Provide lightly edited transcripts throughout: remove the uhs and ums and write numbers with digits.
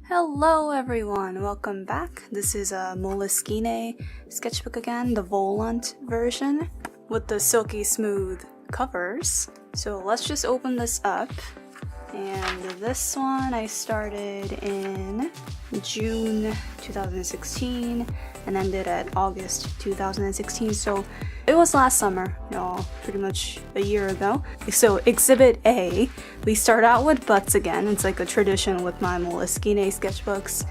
Hello everyone, welcome back. This is a Moleskine sketchbook again, the volant version with the silky smooth covers. So let's just open this up. And this one I started in June 2016 and ended at August 2016. So it was last summer, pretty much a year ago. So Exhibit A, we start out with butts again. It's like a tradition with my Moleskine sketchbooks.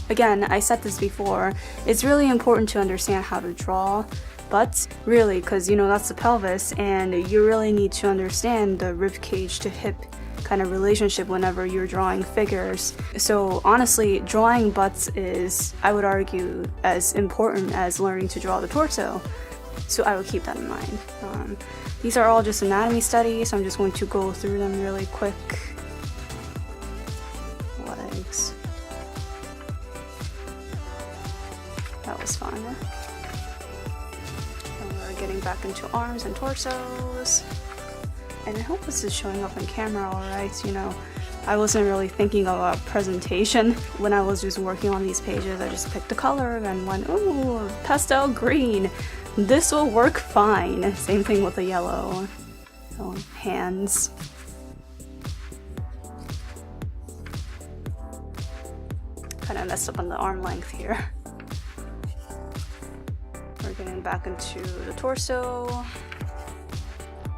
Again, I said this before, it's really important to understand how to draw butts, really, because that's the pelvis, and you really need to understand the rib cage to hip kind of relationship whenever you're drawing figures. So honestly, drawing butts is, I would argue, as important as learning to draw the torso. So I will keep that in mind. These are all just anatomy studies, so I'm just going to go through them really quick. Legs. That was fun. And we're getting back into arms and torsos. And I hope this is showing up on camera alright. I wasn't really thinking about presentation when I was just working on these pages. I just picked a color and went, ooh, pastel green. This will work fine. Same thing with the yellow. So, hands. Kind of messed up on the arm length here. We're getting back into the torso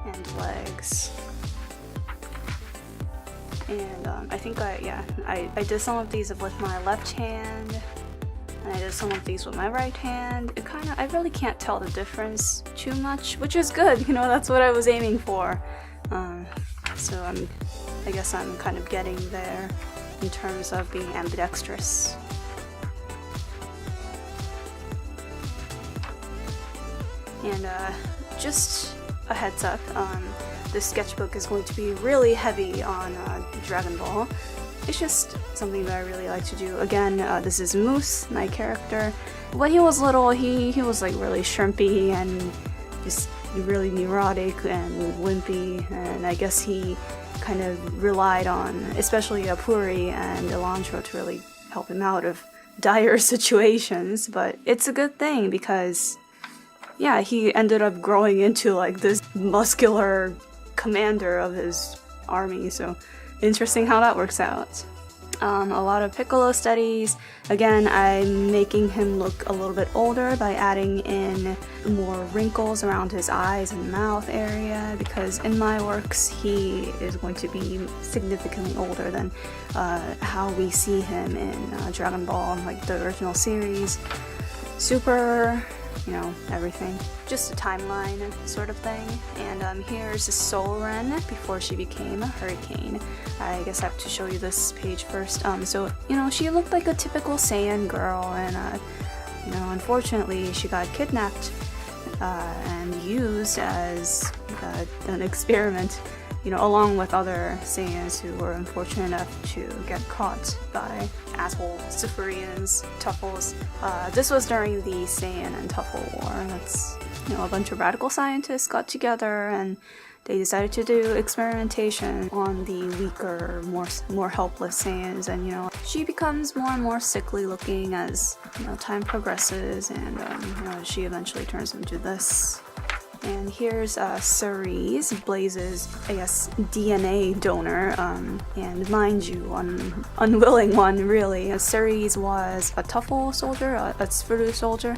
and legs. And I think I did some of these with my left hand. And I did some of these with my right hand. I really can't tell the difference too much, which is good, that's what I was aiming for. So I guess I'm kind of getting there in terms of being ambidextrous. And just a heads up, this sketchbook is going to be really heavy on Dragon Ball. It's just something that I really like to do. Again, this is Moose, my character. When he was little, he was like really shrimpy and just really neurotic and wimpy, and I guess he kind of relied on, especially Puri and Elantra, to really help him out of dire situations. But it's a good thing because, yeah, he ended up growing into like this muscular commander of his army, so interesting how that works out. A lot of Piccolo studies. Again, I'm making him look a little bit older by adding in more wrinkles around his eyes and mouth area, because in my works he is going to be significantly older than how we see him in Dragon Ball, like the original series. Super, everything. Just a timeline sort of thing. And here's Soul Ren before she became a hurricane. I guess I have to show you this page first. So, she looked like a typical Saiyan girl, and, unfortunately she got kidnapped and used as an experiment, along with other Saiyans who were unfortunate enough to get caught by asshole Sufurians, Tuffles. This was during the Saiyan and Tuffle War. That's, a bunch of radical scientists got together and they decided to do experimentation on the weaker, more helpless Saiyans, and she becomes more and more sickly looking as time progresses, and she eventually turns into this. And here's Ceres, Blaze's, I guess, DNA donor, and mind you, an unwilling one, really. Ceres was a Tuffle soldier, a Sfuru soldier,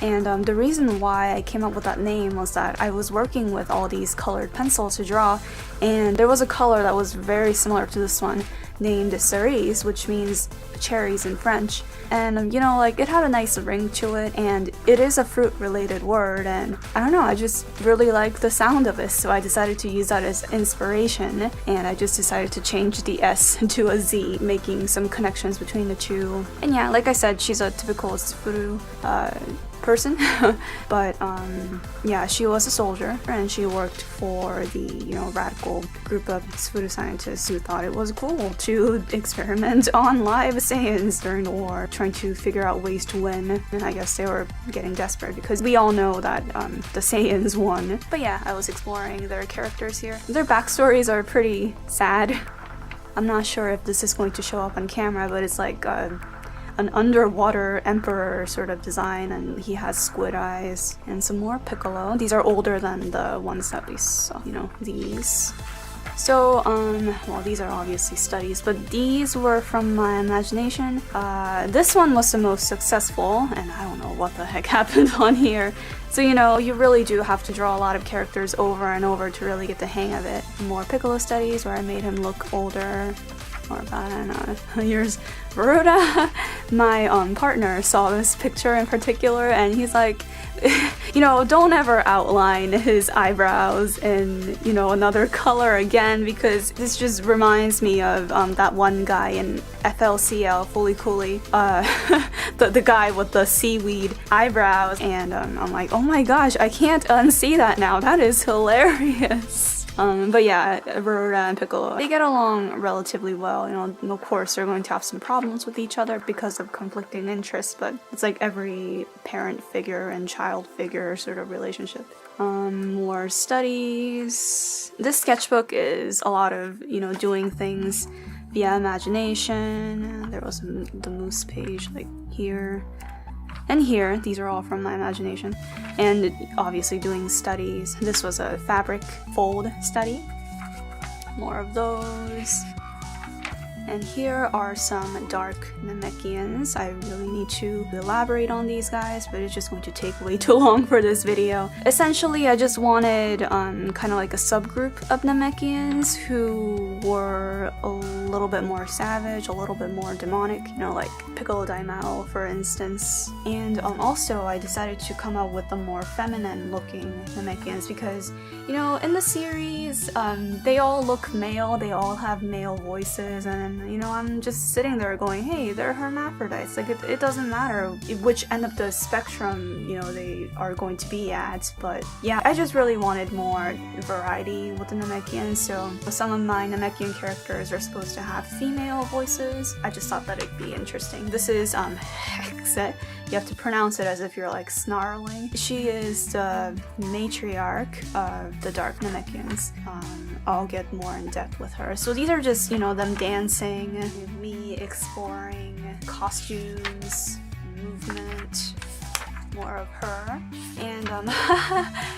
and the reason why I came up with that name was that I was working with all these colored pencils to draw, and there was a color that was very similar to this one, named Cerise, which means cherries in French. And it had a nice ring to it, and it is a fruit related word, and I don't know, I just really like the sound of it, so I decided to use that as inspiration, and I just decided to change the S to a Z, making some connections between the two. And yeah, like I said, she's a typical Sfuru person, but yeah, she was a soldier, and she worked for the radical group of Sfuru scientists who thought it was cool to experiment on live Saiyans during the war, trying to figure out ways to win. And I guess they were getting desperate because we all know that the Saiyans won. But yeah, I was exploring their characters here. Their backstories are pretty sad. I'm not sure if this is going to show up on camera, but it's like an underwater emperor sort of design, and he has squid eyes. And some more Piccolo. These are older than the ones that we saw, you know, these. So, well, these are obviously studies, but these were from my imagination. This one was the most successful, and I don't know what the heck happened on here. So, you know, you really do have to draw a lot of characters over and over to really get the hang of it. More Piccolo studies where I made him look older. Or about, I don't know, here's Veruda. My partner saw this picture in particular, and he's like, you know, don't ever outline his eyebrows in, you know, another color again, because this just reminds me of that one guy in FLCL, Fully Coolly, the guy with the seaweed eyebrows, and I'm like, oh my gosh, I can't unsee that now, that is hilarious. But yeah, Veruda and Piccolo, they get along relatively well. You know, of course they're going to have some problems with each other because of conflicting interests, but it's like every parent figure and child figure sort of relationship. More studies. This sketchbook is a lot of, you know, doing things via imagination. There was the moose page like here. And here, these are all from my imagination. And obviously doing studies. This was a fabric fold study. More of those. And here are some dark Namekians. I really need to elaborate on these guys, but it's just going to take way too long for this video. Essentially, I just wanted kind of like a subgroup of Namekians who were a little bit more savage, a little bit more demonic, you know, like Piccolo Daimao, for instance. And also, I decided to come up with the more feminine looking Namekians because, you know, in the series, they all look male, they all have male voices, and you know, I'm just sitting there going, hey, they're hermaphrodites. Like, it doesn't matter which end of the spectrum, you know, they are going to be at. But yeah, I just really wanted more variety with the Namekians. So some of my Namekian characters are supposed to have female voices. I just thought that it'd be interesting. This is HEYULLL. You have to pronounce it as if you're like snarling. She is the matriarch of the Dark Namekians. I'll get more in depth with her. So these are just, you know, them dancing, me exploring costumes, movement, more of her, and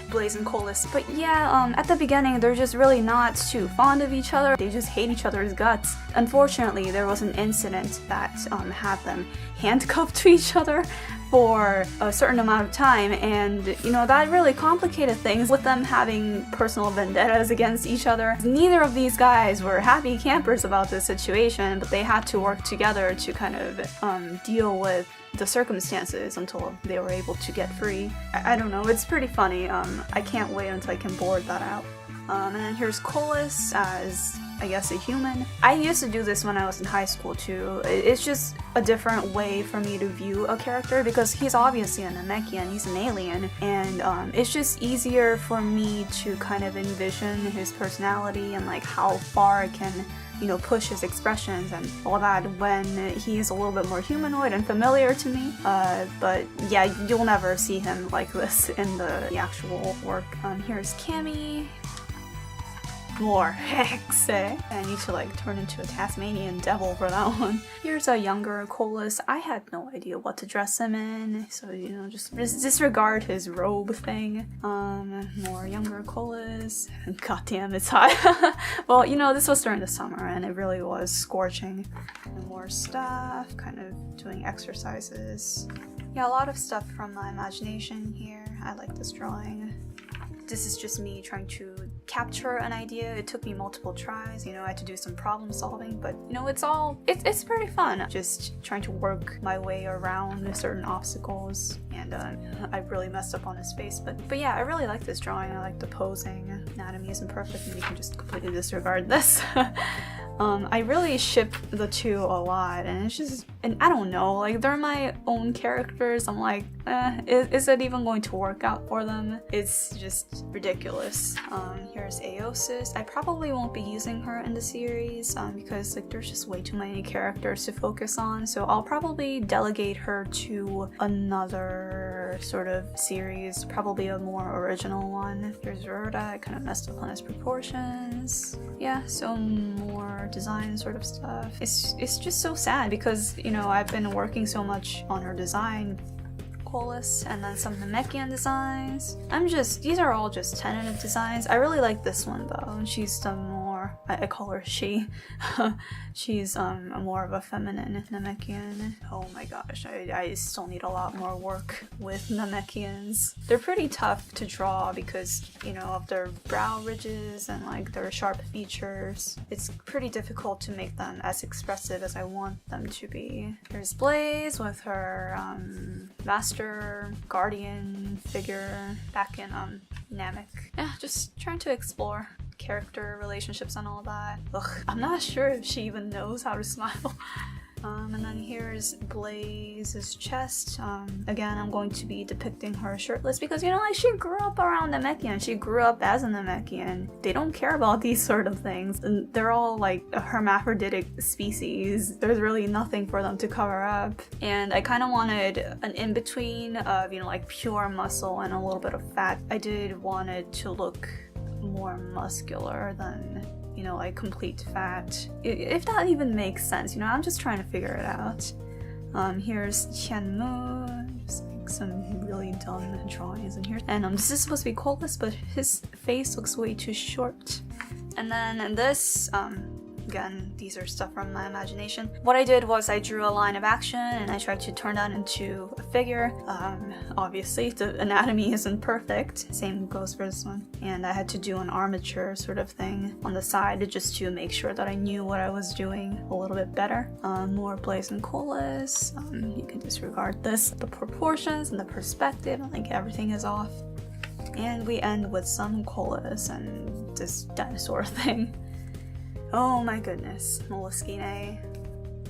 Blaze and Colas. But yeah, at the beginning, they're just really not too fond of each other. They just hate each other's guts. Unfortunately, there was an incident that had them handcuffed to each other for a certain amount of time, and you know, that really complicated things with them having personal vendettas against each other. Neither of these guys were happy campers about this situation, but they had to work together to kind of deal with the circumstances until they were able to get free. I don't know, it's pretty funny. I can't wait until I can board that out. And then here's Colas as, I guess, a human. I used to do this when I was in high school too. It's just a different way for me to view a character because he's obviously a Namekian, he's an alien, and it's just easier for me to kind of envision his personality and like how far it can, you know, push his expressions and all that when he's a little bit more humanoid and familiar to me. But yeah, you'll never see him like this in the actual work. Here's Cammy. More HEYULLL. I need to like turn into a Tasmanian devil for that one. Here's a younger Colas. I had no idea what to dress him in, so you know, just disregard his robe thing. More younger Colas. God damn, it's hot. Well, you know, this was during the summer and it really was scorching. And more stuff, kind of doing exercises. Yeah, a lot of stuff from my imagination here. I like this drawing. This is just me trying to capture an idea. It took me multiple tries, you know, I had to do some problem solving, but you know, it's pretty fun. Just trying to work my way around certain obstacles, and I really messed up on his face, but yeah, I really like this drawing. I like the posing. Anatomy isn't perfect and you can just completely disregard this. I really ship the two a lot, and it's just, and I don't know, like they're my own characters. I'm like, is it even going to work out for them? It's just ridiculous. Here's Aosis. I probably won't be using her in the series because like there's just way too many characters to focus on, so I'll probably delegate her to another sort of series, probably a more original one. Here's Rhoda. I kind of messed up on his proportions. Yeah, so more design sort of stuff. It's just so sad because, you know, I've been working so much on her design. Colas, and then some Namekian designs. These are all just tentative designs. I really like this one though. She's the more, I call her she. She's more of a feminine Namekian. Oh my gosh, I still need a lot more work with Namekians. They're pretty tough to draw because, you know, of their brow ridges and like their sharp features. It's pretty difficult to make them as expressive as I want them to be. Here's Blaze with her master guardian figure back in Namek. Yeah, just trying to explore character relationships and all that. Ugh, I'm not sure if she even knows how to smile. And then here's Blaze's chest. Again, I'm going to be depicting her shirtless because, you know, like she grew up around Namekian. She grew up as a Namekian. They don't care about these sort of things. And they're all like a hermaphroditic species. There's really nothing for them to cover up. And I kind of wanted an in-between of, you know, like pure muscle and a little bit of fat. I did want it to look more muscular than, you know, like complete fat. If that even makes sense, you know, I'm just trying to figure it out. Here's Qianmu, just like some really dumb drawings in here. And this is supposed to be Colas, but his face looks way too short. And then this, again, these are stuff from my imagination. What I did was I drew a line of action and I tried to turn that into a figure. Obviously, the anatomy isn't perfect. Same goes for this one. And I had to do an armature sort of thing on the side just to make sure that I knew what I was doing a little bit better. More Blaze and Colas. You can disregard this. The proportions and the perspective, like everything is off. And we end with some Colas and this dinosaur thing. Oh my goodness, Moleskine.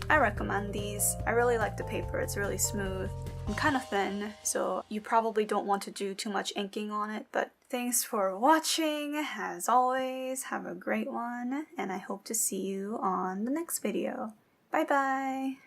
I recommend these. I really like the paper, it's really smooth and kind of thin, so you probably don't want to do too much inking on it, but thanks for watching. As always, have a great one, and I hope to see you on the next video. Bye bye!